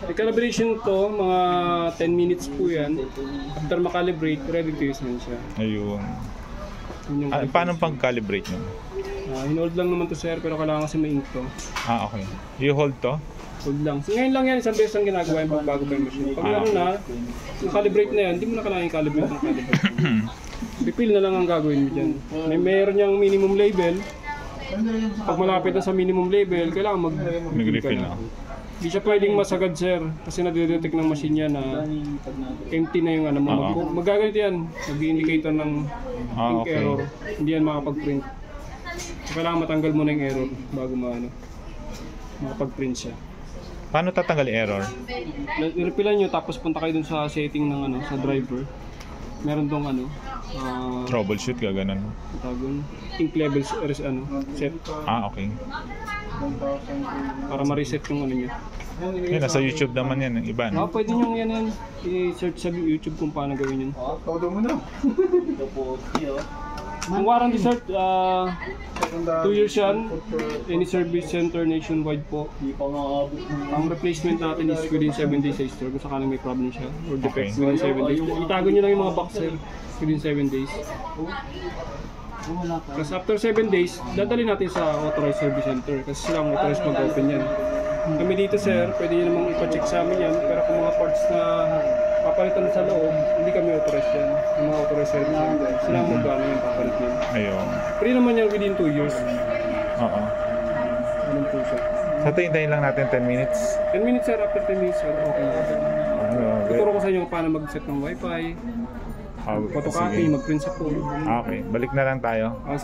Yung calibration to, mga 10 minutes po yan. After makalibrate, ready to use na siya. Ayun. Yun yung Paano pang-calibrate nyo? hinold lang naman to sir, pero kailangan kasi may ink to. Okay. You hold to? Hold lang. So, ngayon lang yan, isang beses ang ginagawa yung pagbago pa yung machine. Pag ano na, yung calibrate na yan, hindi mo na kailangan yung calibrate ng calibrate. Refill na lang ang gagawin mo dyan. Meron niyang minimum label. Pag malapit na sa minimum label, kailangan Mag-refill na. Hindi siya pwedeng masagad sir, kasi nadidetect ng machine niya na empty na yung ano mo. Magaganito yan, mag-indicator ng ink error. Hindi yan makapag-print. So, kailangan matanggal mo na yung error bago makapag-print siya. Paano tatanggal yung error? Refilan nyo tapos punta kayo dun sa setting ng sa driver. Meron tong Troubleshoot ka, ganun. ink levels set. Okay. Para ma-reset yung niya. Yun, nasa YouTube naman yan, yung iba. Pwede nyo yan i-search sa YouTube kung paano gawin yun. Todo mo na. Ang warranty cert, 2 years yan. Any service center nationwide po. Ang replacement natin is within 7 days sa store kung sakaling may problem siya or defect within 7 days. Itago nyo lang yung mga boxer within 7 days. Kasi after 7 days, dadali natin sa authorized service center kasi sila ang authorized mag-open yan. Kami dito sir, pwede nyo namang ipacheck sa amin yan, pero kung mga parts na papalitan sa loob, hindi kami authorized yan. Yung mga authorized service center, sila ang mag-ano yung papalit yan. Ayun. Free naman yan within 2 years. Oo. Anong po siya? So, hintayin lang natin 10 minutes. 10 minutes sir, after 10 minutes sir, okay. Tuturo ko sa inyo kung paano mag-set ng wifi, photocopy, mag-print sa phone. Okay, balik na lang tayo.